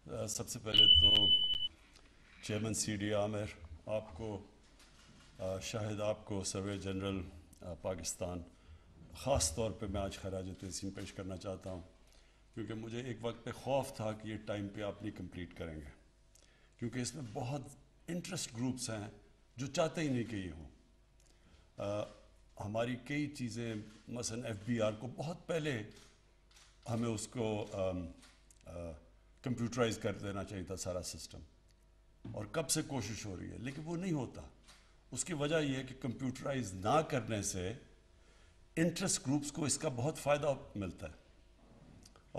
سب سے پہلے تو چیئرمین سی ڈی عامر آپ کو، شاہد آپ کو، سروے جنرل پاکستان، خاص طور پہ میں آج خراج تحسین پیش کرنا چاہتا ہوں، کیونکہ مجھے ایک وقت پہ خوف تھا کہ یہ ٹائم پہ آپ نہیں کمپلیٹ کریں گے، کیونکہ اس میں بہت انٹرسٹ گروپس ہیں جو چاہتے ہی نہیں کہ یہ ہوں۔ ہماری کئی چیزیں مثلا ایف بی آر کو بہت پہلے ہمیں اس کو کمپیوٹرائز کر دینا چاہیے تھا سارا سسٹم، اور کب سے کوشش ہو رہی ہے لیکن وہ نہیں ہوتا۔ اس کی وجہ یہ ہے کہ کمپیوٹرائز نہ کرنے سے انٹرسٹ گروپس کو اس کا بہت فائدہ ملتا ہے،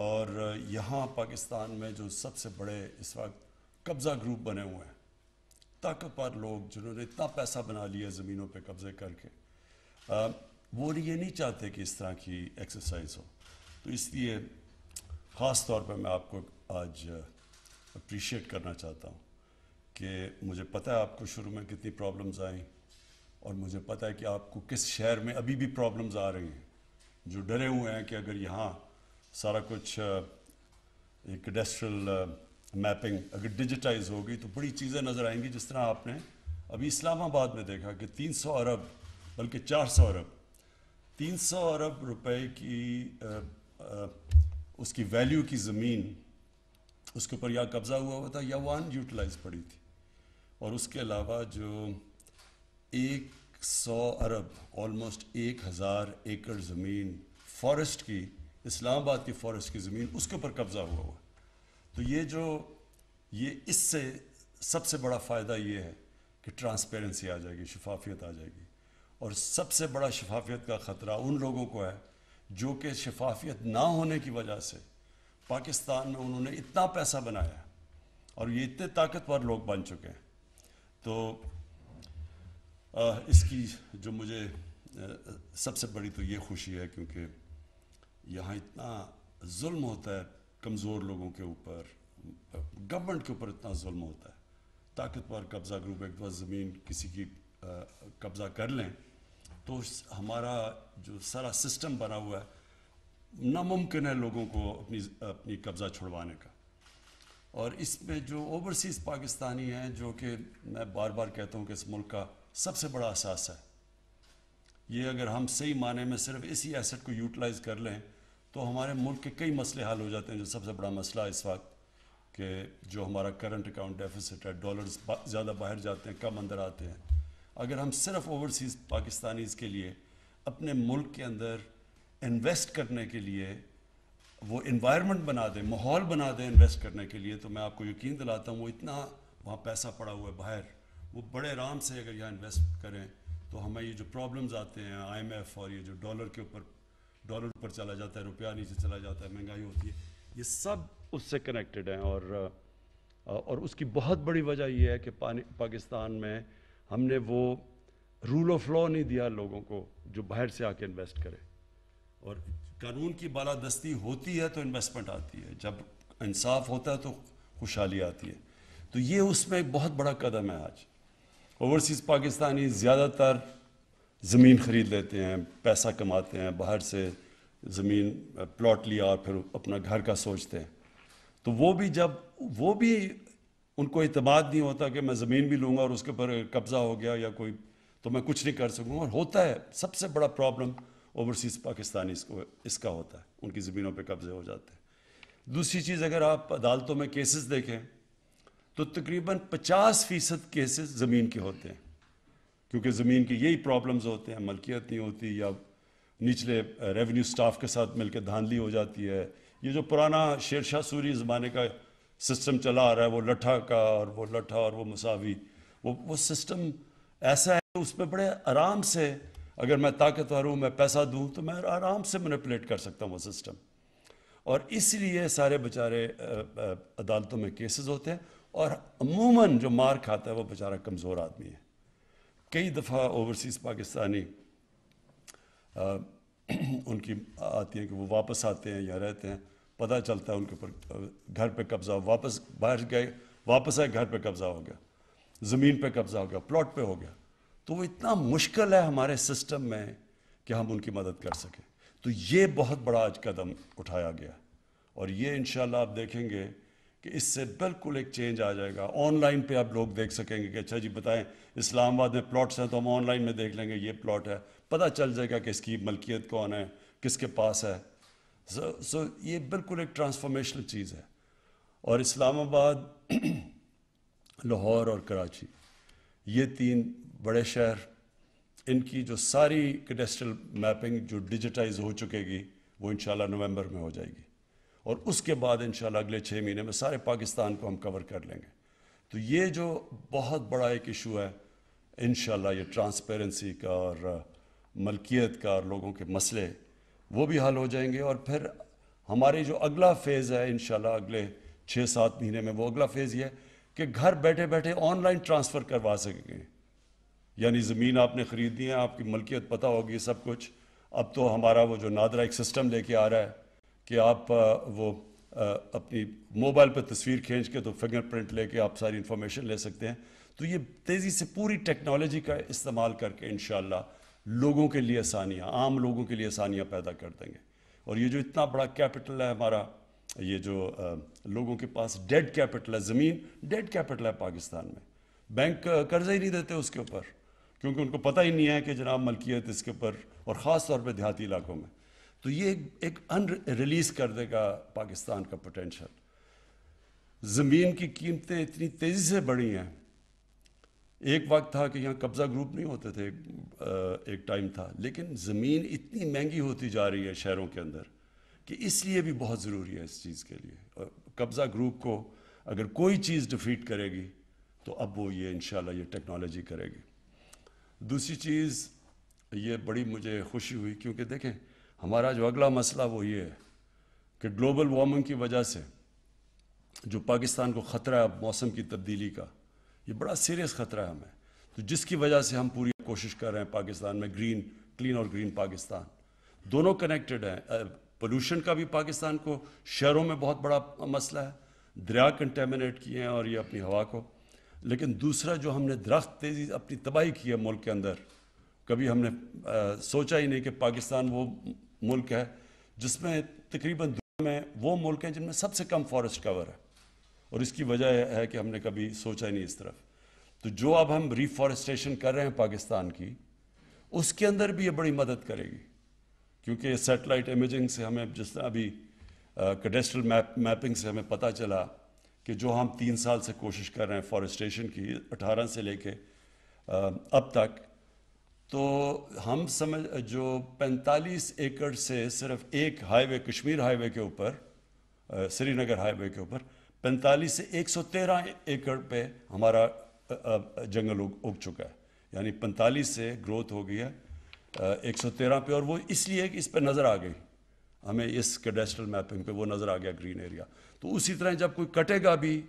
اور یہاں پاکستان میں جو سب سے بڑے اس وقت قبضہ گروپ بنے ہوئے ہیں، طاقتور لوگ جنہوں نے اتنا پیسہ بنا لیا زمینوں پہ قبضے کر کے، وہ یہ نہیں چاہتے کہ اس طرح کی ایکسرسائز ہو۔ تو اس لیے خاص طور پہ میں آپ کو آج اپریشیٹ کرنا چاہتا ہوں کہ مجھے پتہ ہے آپ کو شروع میں کتنی پرابلمز آئیں، اور مجھے پتہ ہے کہ آپ کو کس شہر میں ابھی بھی پرابلمز آ رہی ہیں، جو ڈرے ہوئے ہیں کہ اگر یہاں سارا کچھ ایک کیڈسٹرل میپنگ اگر ڈیجیٹائز ہوگی تو بڑی چیزیں نظر آئیں گی، جس طرح آپ نے ابھی اسلام آباد میں دیکھا کہ 300 ارب بلکہ 400 ارب 300 ارب روپے کی اس کی ویلیو کی زمین اس کے اوپر یا قبضہ ہوا تھا یا وہ ان یوٹیلائز پڑی تھی، اور اس کے علاوہ جو 100 ارب آلموسٹ 1000 ایکڑ زمین فارسٹ کی، اسلام آباد کی فارسٹ کی زمین، اس کے اوپر قبضہ ہوا۔ تو یہ اس سے سب سے بڑا فائدہ یہ ہے کہ ٹرانسپیرنسی آ جائے گی، شفافیت آ جائے گی، اور سب سے بڑا شفافیت کا خطرہ ان لوگوں کو ہے جو کہ شفافیت نہ ہونے کی وجہ سے پاکستان میں انہوں نے اتنا پیسہ بنایا اور یہ اتنے طاقتور لوگ بن چکے ہیں۔ تو اس کی جو مجھے سب سے بڑی تو یہ خوشی ہے، کیونکہ یہاں اتنا ظلم ہوتا ہے کمزور لوگوں کے اوپر، گورنمنٹ کے اوپر اتنا ظلم ہوتا ہے، طاقتور قبضہ گروپ ایک دفعہ زمین کسی کی قبضہ کر لیں تو ہمارا جو سارا سسٹم بنا ہوا ہے ناممکن ہے لوگوں کو اپنی قبضہ چھڑوانے کا۔ اور اس میں جو اوورسیز پاکستانی ہیں، جو کہ میں بار بار کہتا ہوں کہ اس ملک کا سب سے بڑا اثاثہ ہے، یہ اگر ہم صحیح معنی میں صرف اسی ایسٹ کو یوٹیلائز کر لیں تو ہمارے ملک کے کئی مسئلے حل ہو جاتے ہیں۔ جو سب سے بڑا مسئلہ اس وقت کہ جو ہمارا کرنٹ اکاؤنٹ ڈیفیسٹ ہے، ڈالرز زیادہ باہر جاتے ہیں، کم اندر آتے ہیں، اگر ہم صرف اوورسیز پاکستانیز کے لیے اپنے ملک کے اندر انویسٹ کرنے کے لیے وہ انوائرمنٹ بنا دیں، ماحول بنا دیں انویسٹ کرنے کے لیے، تو میں آپ کو یقین دلاتا ہوں وہ اتنا وہاں پیسہ پڑا ہوا ہے باہر، وہ بڑے آرام سے اگر یہاں انویسٹ کریں تو ہمیں یہ جو پرابلمز آتے ہیں آئی ایم ایف اور یہ جو ڈالر اوپر چلا جاتا ہے، روپیہ نیچے چلا جاتا ہے، مہنگائی ہوتی ہے، یہ سب اس سے کنیکٹڈ ہیں۔ اور اس کی بہت بڑی وجہ یہ ہے کہ پاکستان میں ہم نے وہ رول آف لا نہیں دیا لوگوں کو جو باہر سے آ کے انویسٹ کرے، اور قانون کی بالادستی ہوتی ہے تو انویسٹمنٹ آتی ہے، جب انصاف ہوتا ہے تو خوشحالی آتی ہے۔ تو یہ اس میں ایک بہت بڑا قدم ہے۔ آج اوورسیز پاکستانی زیادہ تر زمین خرید لیتے ہیں، پیسہ کماتے ہیں، باہر سے زمین پلاٹ لیا اور پھر اپنا گھر کا سوچتے ہیں، تو وہ بھی ان کو اعتماد نہیں ہوتا کہ میں زمین بھی لوں گا اور اس کے اوپر قبضہ ہو گیا یا کوئی تو میں کچھ نہیں کر سکوں گا، اور ہوتا ہے سب سے بڑا پرابلم اوورسیز پاکستانی اس کا ہوتا ہے، ان کی زمینوں پہ قبضے ہو جاتے ہیں۔ دوسری چیز، اگر آپ عدالتوں میں کیسز دیکھیں تو تقریباً 50% کیسز زمین کے ہوتے ہیں، کیونکہ زمین کی یہی پرابلمز ہوتے ہیں، ملکیت نہیں ہوتی یا نچلے ریونیو سٹاف کے ساتھ مل کے دھاندلی ہو جاتی ہے۔ یہ جو پرانا شیر شاہ سوری زمانے کا سسٹم چلا آ رہا ہے، وہ لٹھا کا اور وہ مساوی، وہ سسٹم ایسا ہے کہ اس میں بڑے آرام سے اگر میں طاقتور ہوں، میں پیسہ دوں تو میں آرام سے مینیپولیٹ کر سکتا ہوں وہ سسٹم، اور اس لیے سارے بیچارے عدالتوں میں کیسز ہوتے ہیں، اور عموماً جو مار کھاتا ہے وہ بیچارہ کمزور آدمی ہے۔ کئی دفعہ اوورسیز پاکستانی ان کی آتی ہیں کہ وہ واپس آتے ہیں یا رہتے ہیں، پتہ چلتا ہے ان کے اوپر گھر پہ قبضہ، واپس باہر گئے، واپس آئے، گھر پہ قبضہ ہو گیا، زمین پہ قبضہ ہو گیا، پلاٹ پہ ہو گیا، تو وہ اتنا مشکل ہے ہمارے سسٹم میں کہ ہم ان کی مدد کر سکیں۔ تو یہ بہت بڑا آج قدم اٹھایا گیا، اور یہ انشاءاللہ آپ دیکھیں گے کہ اس سے بالکل ایک چینج آ جائے گا. آن لائن پہ آپ لوگ دیکھ سکیں گے کہ اچھا جی بتائیں اسلام آباد میں پلاٹس ہیں تو ہم آن لائن میں دیکھ لیں گے یہ پلاٹ ہے, پتہ چل جائے گا کہ اس کی ملکیت کون ہے, کس کے پاس ہے. سو یہ بالکل ایک ٹرانسفارمیشنل چیز ہے. اور اسلام آباد, لاہور اور کراچی, یہ 3 بڑے شہر, ان کی جو ساری کیڈسٹرل میپنگ جو ڈیجیٹائز ہو چکے گی وہ انشاءاللہ نومبر میں ہو جائے گی, اور اس کے بعد انشاءاللہ اگلے 6 مہینے میں سارے پاکستان کو ہم کور کر لیں گے. تو یہ جو بہت بڑا ایک ایشو ہے انشاءاللہ یہ ٹرانسپیرنسی کا اور ملکیت کا اور لوگوں کے مسئلے وہ بھی حل ہو جائیں گے. اور پھر ہماری جو اگلا فیز ہے انشاءاللہ اگلے 6-7 مہینے میں, وہ اگلا فیز یہ ہے کہ گھر بیٹھے بیٹھے آن لائن ٹرانسفر کروا سکیں گے. یعنی زمین آپ نے خریدنی ہے, آپ کی ملکیت پتہ ہوگی سب کچھ. اب تو ہمارا وہ جو نادرا ایک سسٹم لے کے آ رہا ہے کہ آپ وہ اپنی موبائل پہ تصویر کھینچ کے تو فنگر پرنٹ لے کے آپ ساری انفارمیشن لے سکتے ہیں. تو یہ تیزی سے پوری ٹیکنالوجی کا استعمال کر کے انشاءاللہ لوگوں کے لیے آسانیاں, عام لوگوں کے لیے آسانیاں پیدا کر دیں گے. اور یہ جو اتنا بڑا کیپٹل ہے ہمارا, یہ جو لوگوں کے پاس ڈیڈ کیپٹل ہے, زمین ڈیڈ کیپٹل ہے پاکستان میں, بینک قرضہ ہی نہیں دیتے اس کے اوپر, کیونکہ ان کو پتہ ہی نہیں ہے کہ جناب ملکیت اس کے اوپر, اور خاص طور پہ دیہاتی علاقوں میں. تو یہ ایک ریلیز کر دے گا پاکستان کا پوٹینشل. زمین کی قیمتیں اتنی تیزی سے بڑھی ہیں. ایک وقت تھا کہ یہاں قبضہ گروپ نہیں ہوتے تھے, ایک ٹائم تھا, لیکن زمین اتنی مہنگی ہوتی جا رہی ہے شہروں کے اندر کہ اس لیے بھی بہت ضروری ہے اس چیز کے لیے. قبضہ گروپ کو اگر کوئی چیز ڈیفیٹ کرے گی تو اب وہ یہ انشاءاللہ یہ ٹیکنالوجی کرے گی. دوسری چیز یہ بڑی مجھے خوشی ہوئی, کیونکہ دیکھیں ہمارا جو اگلا مسئلہ وہ یہ ہے کہ گلوبل وارمنگ کی وجہ سے جو پاکستان کو خطرہ ہے موسم کی تبدیلی کا, یہ بڑا سیریس خطرہ ہے ہمیں. تو جس کی وجہ سے ہم پوری کوشش کر رہے ہیں پاکستان میں کلین اور گرین پاکستان دونوں کنیکٹڈ ہیں. پولوشن کا بھی پاکستان کو شہروں میں بہت بڑا مسئلہ ہے, دریا کنٹیمنیٹ کیے ہیں اور یہ اپنی ہوا کو. لیکن دوسرا جو ہم نے درخت تیزی اپنی تباہی کی ہے ملک کے اندر, کبھی ہم نے سوچا ہی نہیں کہ پاکستان وہ ملک ہے جس میں تقریباً دنیا میں وہ ملک ہیں جن میں سب سے کم فارسٹ کور ہے, اور اس کی وجہ ہے کہ ہم نے کبھی سوچا ہی نہیں اس طرف. تو جو اب ہم ریفارسٹیشن کر رہے ہیں پاکستان کی, اس کے اندر بھی یہ بڑی مدد کرے گی, کیونکہ سیٹلائٹ امیجنگ سے ہمیں جس طرح ابھی کیڈسٹرل میپنگ سے ہمیں پتہ چلا کہ جو ہم 3 سال سے کوشش کر رہے ہیں فارسٹیشن کی 18 سے لے کے اب تک, تو ہم جو 45 ایکڑ سے صرف ایک ہائی وے کشمیر ہائی وے کے اوپر, سری نگر ہائی وے کے اوپر 45 سے 113 ایکڑ پہ ہمارا جنگل اگ چکا ہے. یعنی 45 سے گروتھ ہو گئی ہے 113 پہ, اور وہ اس لیے کہ اس پہ نظر آ گئی ہمیں, اس کیڈسٹرل میپنگ پہ وہ نظر آ گیا گرین ایریا. تو اسی طرح جب کوئی کٹے گا بھی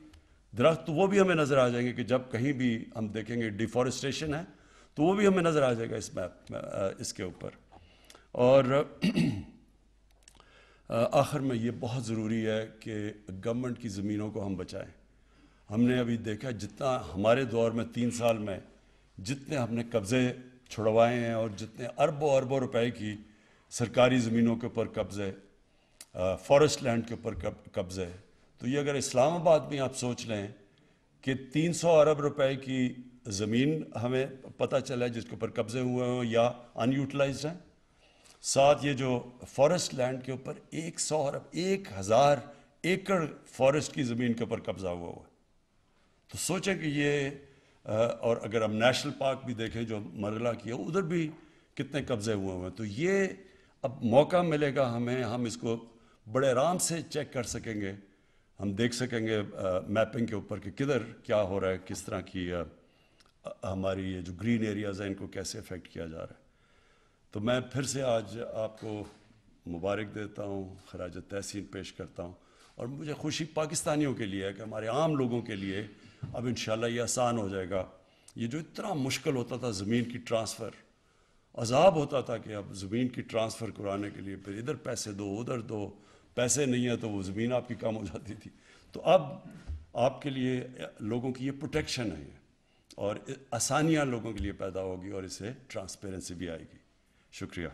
درخت تو وہ بھی ہمیں نظر آ جائیں گے, کہ جب کہیں بھی ہم دیکھیں گے ڈیفارسٹیشن ہے تو وہ بھی ہمیں نظر آ جائے گا اس میپ اس کے اوپر. اور آخر میں یہ بہت ضروری ہے کہ گورنمنٹ کی زمینوں کو ہم بچائیں. ہم نے ابھی دیکھا جتنا ہمارے دور میں 3 سال میں جتنے ہم نے قبضے چھڑوائے ہیں, اور جتنے اربوں اربوں روپے کی سرکاری زمینوں کے اوپر قبضے, فارسٹ لینڈ کے اوپر قبضے, تو یہ اگر اسلام آباد میں آپ سوچ لیں کہ 300 ارب روپے کی زمین ہمیں پتہ چلا ہے جس کے اوپر قبضے ہوئے ہوں یا ان یوٹیلائزڈ ہیں, ساتھ یہ جو فارسٹ لینڈ کے اوپر 100 ارب 1000 ایکڑ فارسٹ کی زمین کے اوپر قبضہ ہوا ہے. تو سوچیں کہ یہ, اور اگر ہم نیشنل پارک بھی دیکھیں جو مرغلہ کی ہے ادھر بھی کتنے قبضے ہوئے ہیں. تو یہ اب موقع ملے گا ہمیں, ہم اس کو بڑے آرام سے چیک کر سکیں گے, ہم دیکھ سکیں گے میپنگ کے اوپر کہ کدھر کیا ہو رہا ہے, کس طرح کی ہماری یہ جو گرین ایریاز ہیں ان کو کیسے افیکٹ کیا جا رہا ہے. تو میں پھر سے آج آپ کو مبارک دیتا ہوں, خراج تحسین پیش کرتا ہوں, اور مجھے خوشی پاکستانیوں کے لیے ہے کہ ہمارے عام لوگوں کے لیے اب انشاءاللہ یہ آسان ہو جائے گا. یہ جو اتنا مشکل ہوتا تھا زمین کی ٹرانسفر, عذاب ہوتا تھا کہ اب زمین کی ٹرانسفر کرانے کے لیے پھر ادھر پیسے دو ادھر دو, پیسے نہیں ہیں تو وہ زمین آپ کی کم ہو جاتی تھی. تو اب آپ کے لیے لوگوں کی یہ پروٹیکشن ہے اور آسانیاں لوگوں کے لیے پیدا ہوگی, اور اس سے ٹرانسپیرنسی بھی آئے گی. شکریہ.